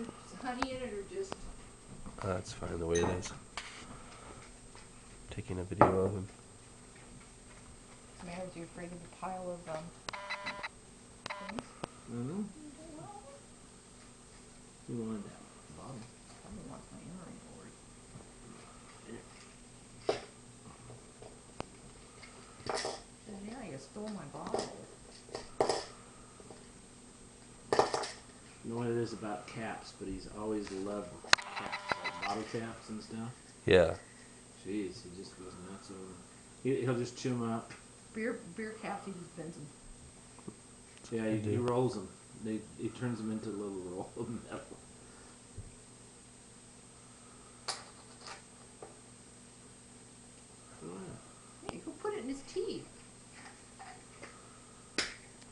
some honey in it or just? That's fine the way it is. Taking a video of him. Samantha, you afraid of a pile of things? Mm-hmm. You wanted that bottle. Probably wants my earring board. Says, yeah, you stole my bottle. You know what it is about caps, but he's always loved caps, like bottle caps and stuff. Yeah. Jeez, he just goes nuts over them. He'll just chew them up. Beer caps, he just bends them. Yeah, he rolls them. He turns them into a little roll of metal.